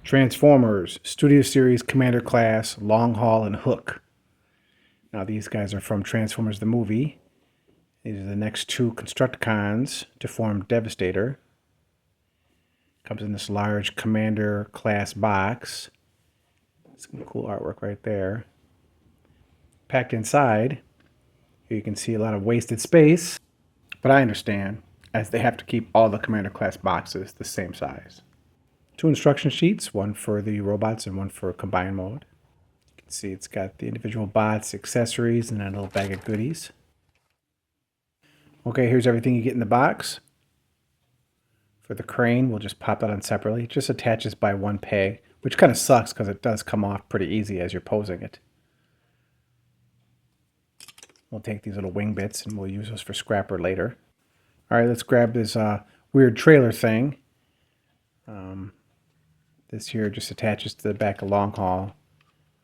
Transformers, Studio Series, Commander Class, Long Haul, and Hook. Now these guys are from Transformers the movie. These are the next two Constructicons to form Devastator. Comes in this large Commander Class box. Some cool artwork right there. Packed inside, here you can see a lot of wasted space, but I understand, as they have to keep all the Commander Class boxes the same size. Two instruction sheets, one for the robots and one for combined mode. You can see it's got the individual bots, accessories, and a little bag of goodies. Okay, here's everything you get in the box. For the crane, we'll just pop that on separately. It just attaches by one peg, which kind of sucks because it does come off pretty easy as you're posing it. We'll take these little wing bits and we'll use those for scrapper later. All right, let's grab this weird trailer thing. This here just attaches to the back of Long Haul.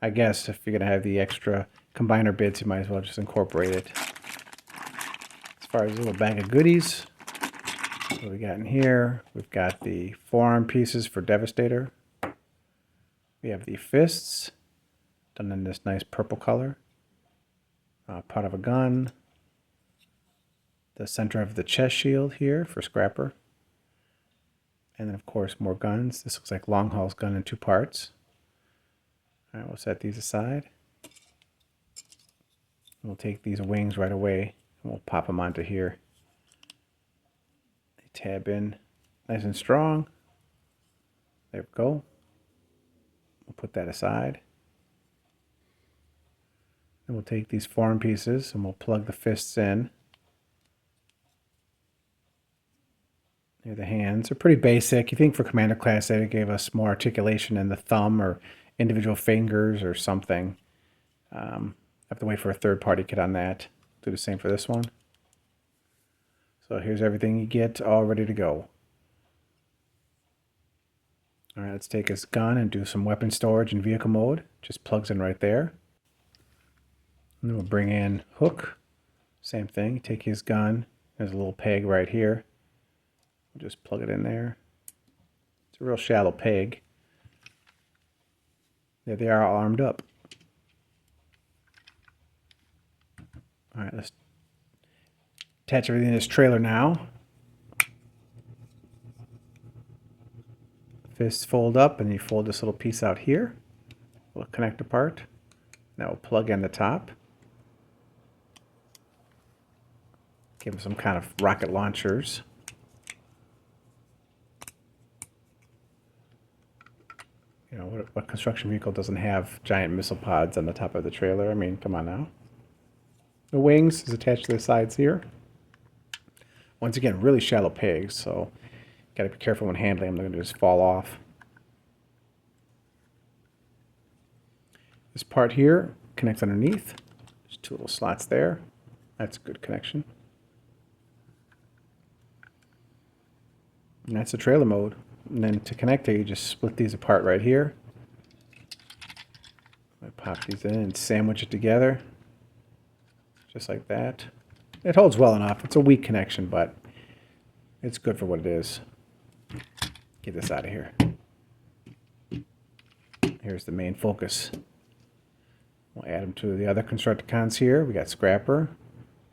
I guess if you're going to have the extra combiner bits, you might as well just incorporate it. As far as a little bag of goodies, what we got in here, we've got the forearm pieces for Devastator. We have the fists, done in this nice purple color. Part of a gun. The center of the chest shield here for Scrapper. And then, of course, more guns. This looks like Long Haul's gun in two parts. All right, we'll set these aside. We'll take these wings right away and we'll pop them onto here. They tab in nice and strong. There we go. We'll put that aside. And we'll take these forearm pieces and we'll plug the fists in. Here the hands are pretty basic. You think for Commander Class they gave us more articulation in the thumb or individual fingers or something. I have to wait for a third-party kit on that. Do the same for this one. So here's everything you get all ready to go. All right, let's take this gun and do some weapon storage in vehicle mode. Just plugs in right there. And then we'll bring in Hook. Same thing. Take his gun. There's a little peg right here. We'll just plug it in there. It's a real shallow peg. There they are, all armed up. All right, let's attach everything in this trailer now. Fists fold up and you fold this little piece out here. Little connector part. Now we'll plug in the top. Give them some kind of rocket launchers. You know, what construction vehicle doesn't have giant missile pods on the top of the trailer? I mean, come on now. The wings is attached to the sides here. Once again, really shallow pegs, so got to be careful when handling them. They're going to just fall off. This part here connects underneath. There's two little slots there. That's a good connection. And that's the trailer mode. And then to connect it, you just split these apart right here. I pop these in and sandwich it together. Just like that. It holds well enough. It's a weak connection, but it's good for what it is. Get this out of here. Here's the main focus. We'll add them to the other Constructicons here. We got Scrapper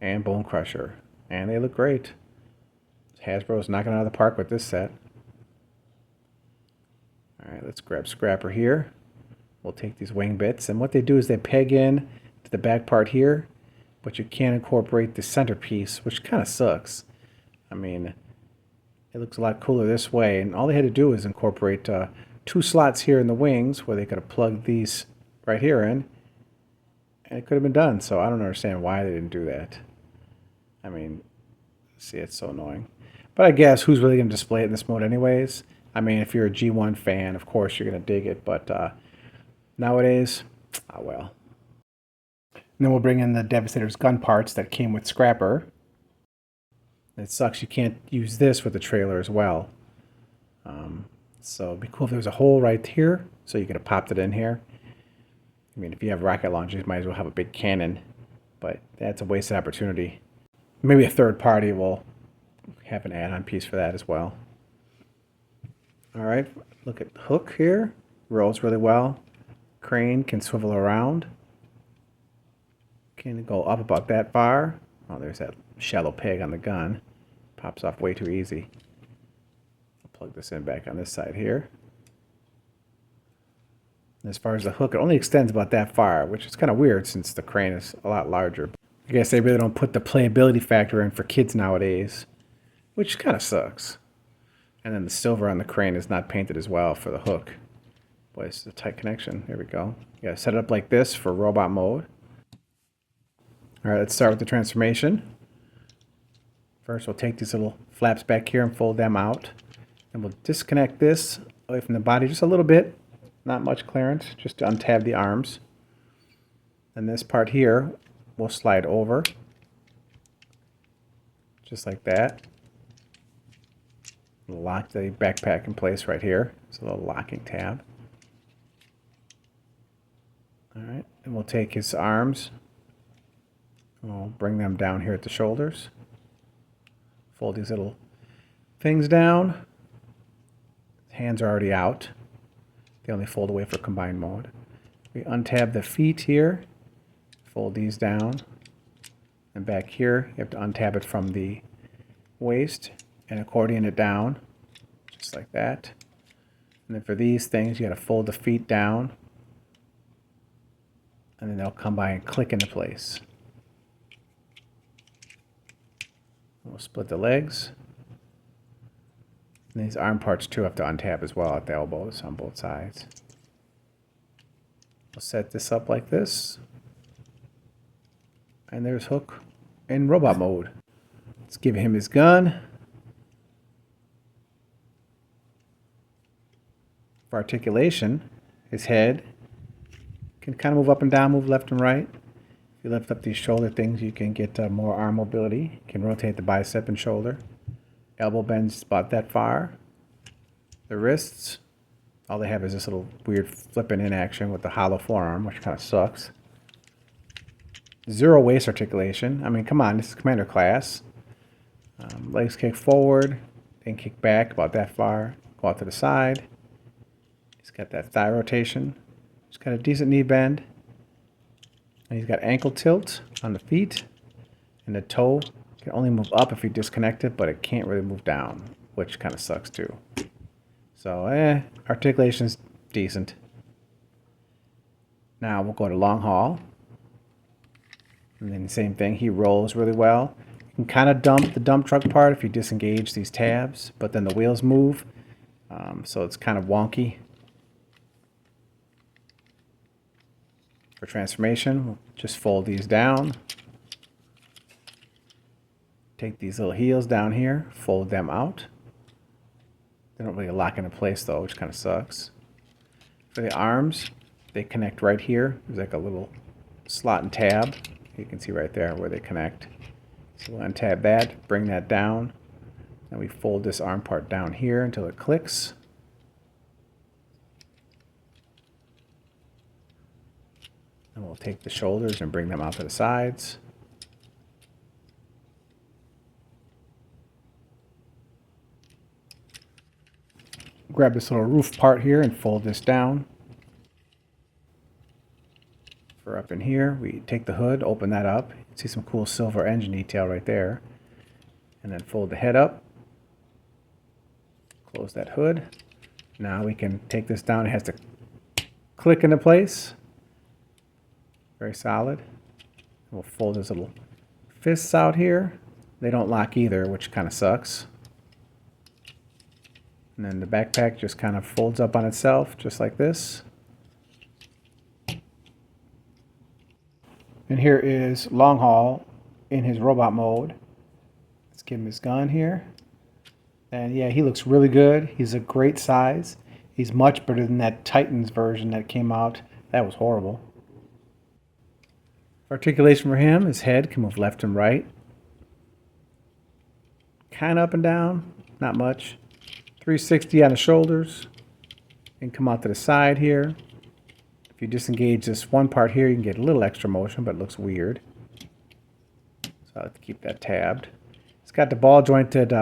and Bone Crusher. And they look great. Hasbro's knocking it out of the park with this set. Alright, let's grab Scrapper here. We'll take these wing bits, and what they do is they peg in to the back part here, but you can't incorporate the centerpiece, which kind of sucks. I mean, it looks a lot cooler this way, and all they had to do is incorporate two slots here in the wings where they could have plugged these right here in, and it could have been done. So I don't understand why they didn't do that. I mean, see, it's so annoying. But I guess who's really going to display it in this mode anyways? I mean, if you're a G1 fan, of course you're going to dig it, but nowadays, oh well. And then we'll bring in the Devastator's gun parts that came with Scrapper. It sucks you can't use this with the trailer as well. So it'd be cool if there was a hole right here, so you could have popped it in here. I mean, if you have rocket launchers, you might as well have a big cannon, but that's a wasted opportunity. Maybe a third party will have an add-on piece for that as well. All right, look at the hook here. Rolls really well. Crane can swivel around. Can go up about that far. Oh, there's that shallow peg on the gun. Pops off way too easy. I'll plug this in back on this side here. And as far as the hook, it only extends about that far, which is kind of weird since the crane is a lot larger. I guess they really don't put the playability factor in for kids nowadays, which kind of sucks. And then the silver on the crane is not painted as well for the hook. Boy, it's a tight connection. There we go. You gotta set it up like this for robot mode. All right, let's start with the transformation. First, we'll take these little flaps back here and fold them out. And we'll disconnect this away from the body just a little bit. Not much clearance, just to untab the arms. And this part here will slide over. Just like that. Lock the backpack in place right here. It's a little locking tab. All right, and we'll take his arms. We'll bring them down here at the shoulders. Fold these little things down. Hands are already out. They only fold away for combined mode. We untab the feet here. Fold these down. And back here, you have to untab it from the waist and accordion it down, just like that. And then for these things, you got to fold the feet down. And then they'll come by and click into place. We'll split the legs. And these arm parts too have to untab as well at the elbows on both sides. We'll set this up like this. And there's Hook in robot mode. Let's give him his gun. For articulation, his head can kind of move up and down, move left and right. If you lift up these shoulder things, you can get more arm mobility. You can rotate the bicep and shoulder. Elbow bends about that far. The wrists, all they have is this little weird flipping in action with the hollow forearm, which kind of sucks. Zero waist articulation. I mean, come on, this is commander class. Legs kick forward, then kick back about that far. Go out to the side. He's got that thigh rotation. He's got a decent knee bend. And he's got ankle tilt on the feet. And the toe can only move up if you disconnect it, but it can't really move down, which kind of sucks too. So, articulation's decent. Now we'll go to long haul. And then the same thing, he rolls really well. You can kind of dump the dump truck part if you disengage these tabs, but then the wheels move, so it's kind of wonky. For transformation, we'll just fold these down. Take these little heels down here, fold them out. They don't really lock into place though, which kind of sucks. For the arms, they connect right here. There's like a little slot and tab. You can see right there where they connect. So we'll untab that, bring that down, and we fold this arm part down here until it clicks. And we'll take the shoulders and bring them out to the sides. Grab this little roof part here and fold this down. For up in here, we take the hood, open that up. You can see some cool silver engine detail right there. And then fold the head up. Close that hood. Now we can take this down. It has to click into place. Very solid. We'll fold those little fists out here. They don't lock either, which kind of sucks. And then the backpack just kind of folds up on itself, just like this. And here is Long Haul in his robot mode. Let's give him his gun here. And yeah, he looks really good. He's a great size. He's much better than that Titans version that came out. That was horrible. Articulation for him, his head can move left and right. Kind of up and down, not much. 360 on the shoulders. And come out to the side here. If you disengage this one part here, you can get a little extra motion, but it looks weird. So I have to keep that tabbed. It's got the ball jointed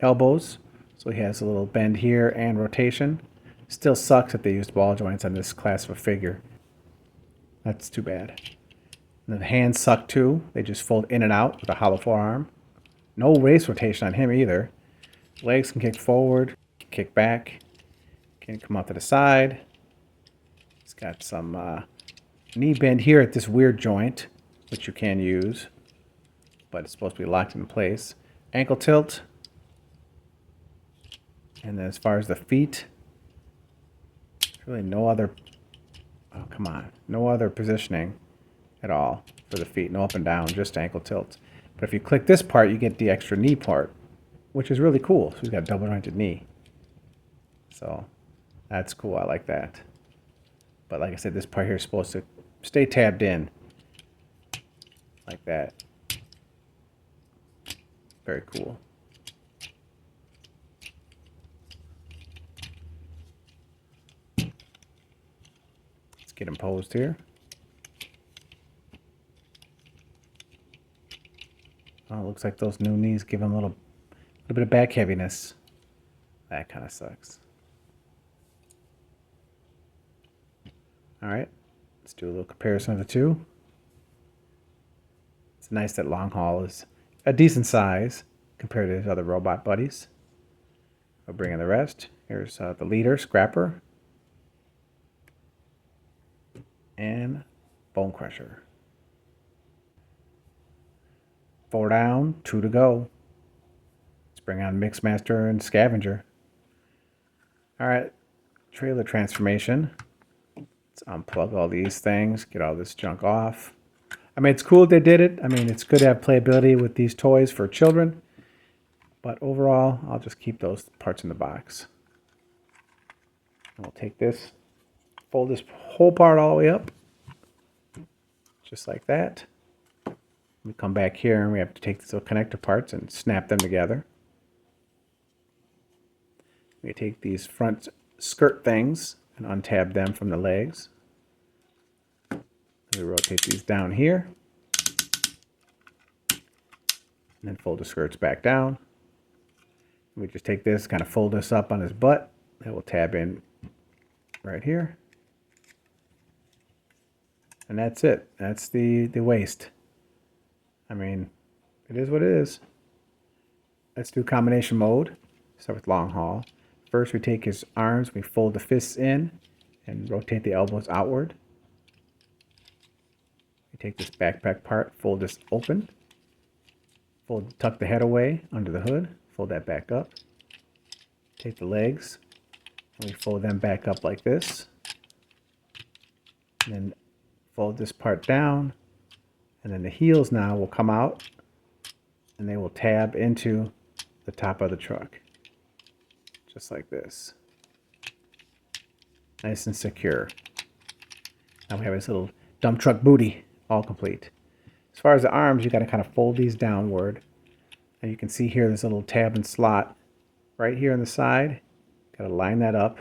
elbows, so So he has a little bend here and rotation. Still sucks that they used ball joints on this class of a figure. That's too bad. And the hands suck too. They just fold in and out with a hollow forearm. No waist rotation on him either. Legs can kick forward, kick back, can come out to the side. He's got some knee bend here at this weird joint, which you can use, but it's supposed to be locked in place. Ankle tilt. And then as far as the feet, there's really no other, oh come on, no other positioning at all for the feet. No up and down, just ankle tilt. But if you click this part, you get the extra knee part, which is really cool. So he's got a double jointed knee. So that's cool. I like that. But like I said, this part here is supposed to stay tabbed in like that. Very cool. Let's get him posed here. Oh, it looks like those new knees give him a little bit of back heaviness. That kind of sucks. All right, let's do a little comparison of the two. It's nice that Long Haul is a decent size compared to his other robot buddies. We'll bring in the rest. Here's the leader, Scrapper, and Bone Crusher. 4 down, 2 to go. Let's bring on Mixmaster and Scavenger. All right, trailer transformation. Let's unplug all these things, get all this junk off. I mean, it's cool they did it. I mean, it's good to have playability with these toys for children. But overall, I'll just keep those parts in the box. And we'll take this, fold this whole part all the way up. Just like that. We come back here and we have to take these little connector parts and snap them together. We take these front skirt things and untab them from the legs. We rotate these down here. And then fold the skirts back down. We just take this, kind of fold this up on his butt. That will tab in right here. And that's it. That's the waist. I mean, it is what it is. Let's do combination mode. Start with Long Haul. First, we take his arms, we fold the fists in and rotate the elbows outward. We take this backpack part, fold this open, tuck the head away under the hood, fold that back up. Take the legs, and we fold them back up like this. And then fold this part down, and then the heels now will come out, and they will tab into the top of the truck. Just like this. Nice and secure. Now we have this little dump truck booty, all complete. As far as the arms, you got to kind of fold these downward. And you can see here there's a little tab and slot right here on the side. Got to line that up.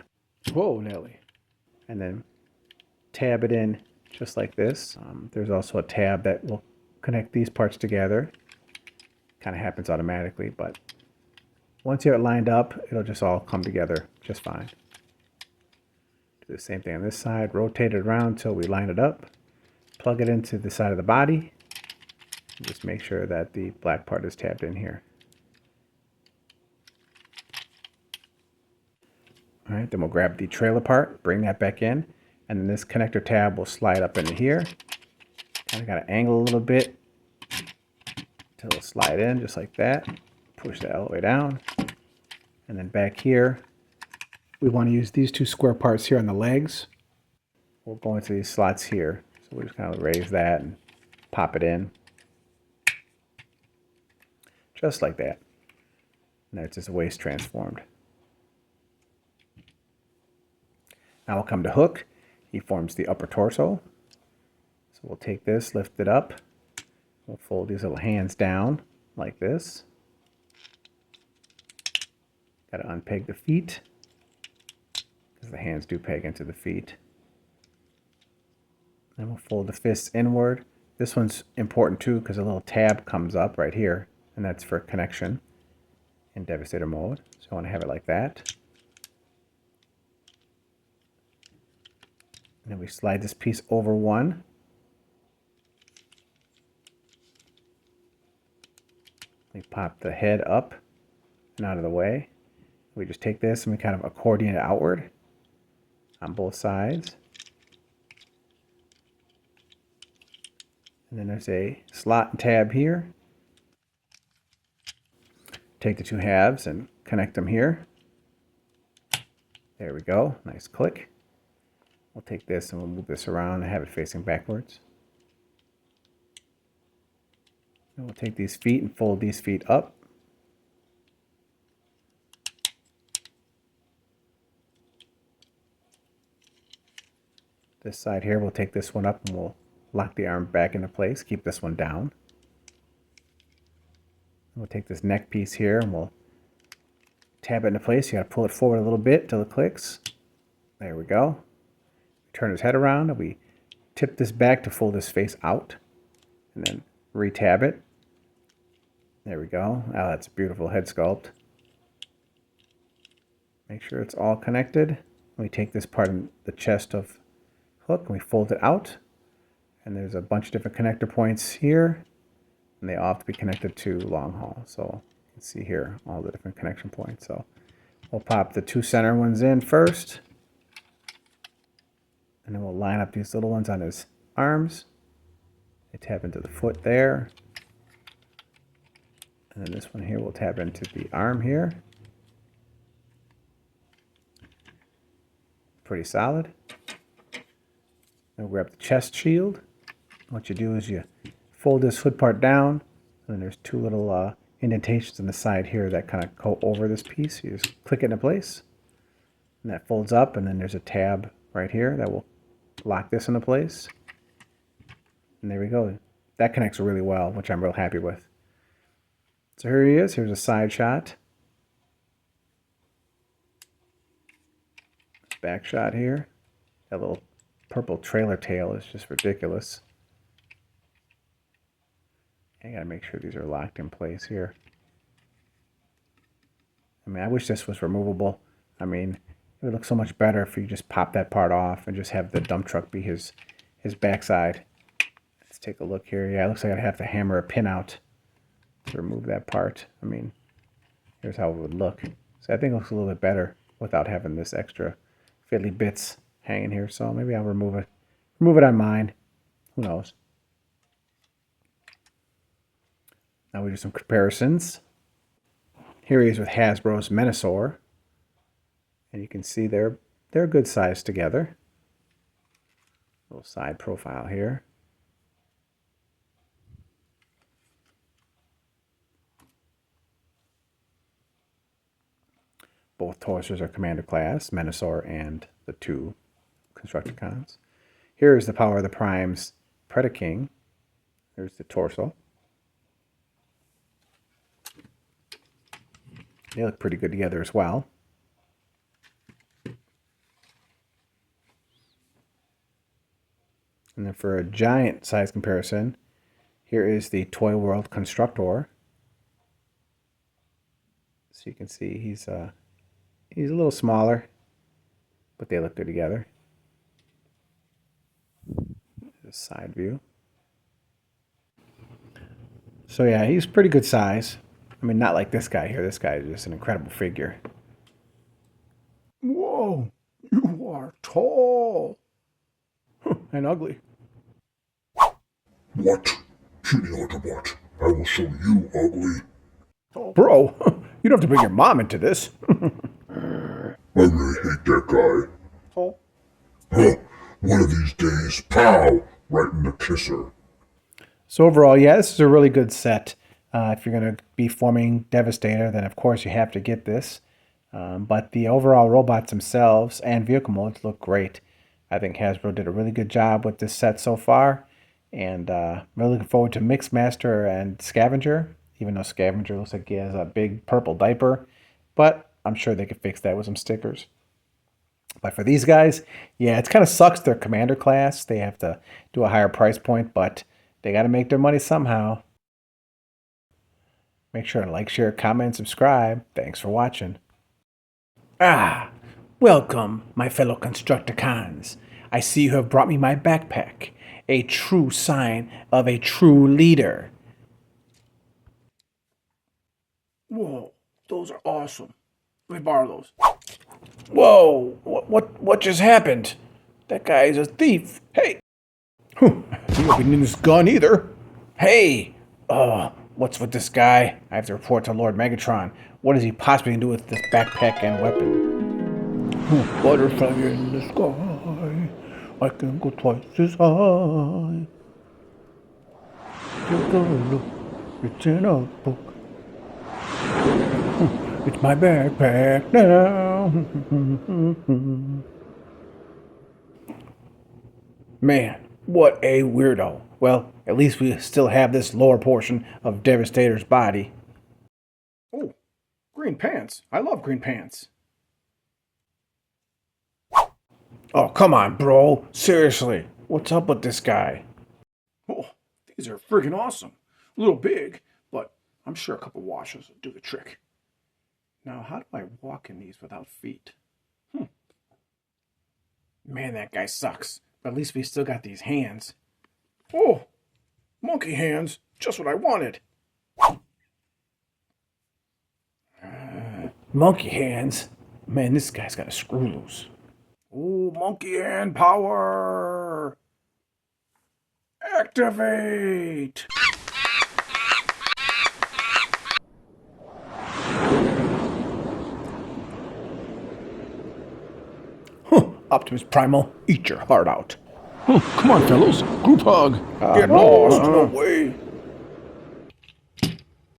Whoa, Nelly. And then tab it in just like this. There's also a tab that will connect these parts together. Kind of happens automatically, but once you have it lined up, it'll just all come together just fine. Do the same thing on this side. Rotate it around until we line it up. Plug it into the side of the body. Just make sure that the black part is tabbed in here. All right, then we'll grab the trailer part, bring that back in, and then this connector tab will slide up into here. Kind of got to angle a little bit until it'll slide in just like that. Push that all the way down. And then back here, we want to use these two square parts here on the legs. We'll go into these slots here. So we just kind of raise that and pop it in. Just like that. And that's just waist transformed. Now we'll come to Hook. He forms the upper torso. So we'll take this, lift it up. We'll fold these little hands down like this. Got to unpeg the feet because the hands do peg into the feet. Then we'll fold the fists inward. This one's important too because a little tab comes up right here, and that's for connection. in Devastator mode. So I want to have it like that. And then we slide this piece over one. We pop the head up and out of the way. We just take this and we kind of accordion it outward on both sides. And then there's a slot and tab here. Take the two halves and connect them here. There we go. Nice click. We'll take this and we'll move this around and have it facing backwards. And we'll take these feet and fold these feet up. This side here, we'll take this one up and we'll lock the arm back into place. Keep this one down. We'll take this neck piece here and we'll tab it into place. You got to pull it forward a little bit till it clicks. There we go. Turn his head around and we tip this back to fold his face out. And then re-tab it. There we go. Oh, that's a beautiful head sculpt. Make sure it's all connected. We take this part of the chest of hook and we fold it out. And there's a bunch of different connector points here. And they all have to be connected to long haul. So you can see here all the different connection points. So we'll pop the two center ones in first. And then we'll line up these little ones on his arms. They tap into the foot there. And then this one here will tap into the arm here. Pretty solid. Then grab the chest shield. What you do is you fold this hood part down, and then there's two little indentations on the side here that kind of go over this piece. You just click it into place, and that folds up, and then there's a tab right here that will lock this into place. And there we go. That connects really well, which I'm real happy with. So here he is. Here's a side shot. Back shot here. That little purple trailer tail is just ridiculous. I gotta make sure these are locked in place here. I mean, I wish this was removable. I mean, it would look so much better if you just pop that part off and just have the dump truck be his backside. Let's take a look here. Yeah, it looks like I'd have to hammer a pin out to remove that part. I mean, here's how it would look. So I think it looks a little bit better without having this extra fiddly bits hanging here. So maybe I'll remove it. Remove it on mine. Who knows? Now we do some comparisons. Here he is with Hasbro's Menasor. And you can see they're a good size together. Little side profile here. Both torsos are Commander class, Menasor and the two Constructicons. Here is the Power of the Primes Predaking. There's the torso. They look pretty good together as well. And then for a giant size comparison, here is the Toy World Constructor. So you can see he's a little smaller, but they look good together. There's a side view. So yeah, he's pretty good size. I mean, not like this guy here. This guy is just an incredible figure. Whoa, you are tall. And ugly. What? Puny Autobot, I will show you ugly. Oh, bro, you don't have to bring your mom into this. I really hate that guy. Oh. Huh, one of these days, pow, right in the kisser. So overall, yeah, this is a really good set. If you're going to be forming Devastator, then of course you have to get this. But the overall robots themselves and vehicle modes look great. I think Hasbro did a really good job with this set so far. And really looking forward to Mixmaster and Scavenger, even though Scavenger looks like he has a big purple diaper. But I'm sure they could fix that with some stickers. But for these guys, yeah, it kind of sucks they're Commander class. They have to do a higher price point, but they got to make their money somehow. Make sure to like, share, comment, and subscribe. Thanks for watching. Ah, welcome, my fellow Constructicons. I see you have brought me my backpack, a true sign of a true leader. Whoa, those are awesome. Let me borrow those. Whoa, what just happened? That guy is a thief. Hey, You opening this gun either. hey, what's with this guy? I have to report to Lord Megatron. What is he possibly do with this backpack and weapon? Butterfly in the sky, I can go twice as high. Take a look, it's in a book. It's my backpack now. Man, what a weirdo. Well, at least we still have this lower portion of Devastator's body. Oh, green pants. I love green pants. Oh, come on, bro. Seriously, what's up with this guy? Oh, these are friggin' awesome. A little big, but I'm sure a couple washes will do the trick. Now, how do I walk in these without feet? Man, that guy sucks. But at least we still got these hands. Oh, monkey hands. Just what I wanted. Monkey hands? Man, this guy's got a screw loose. Oh, monkey hand power! Activate! Optimus Primal, eat your heart out. Come on, fellows. Group hug. Get lost. No way.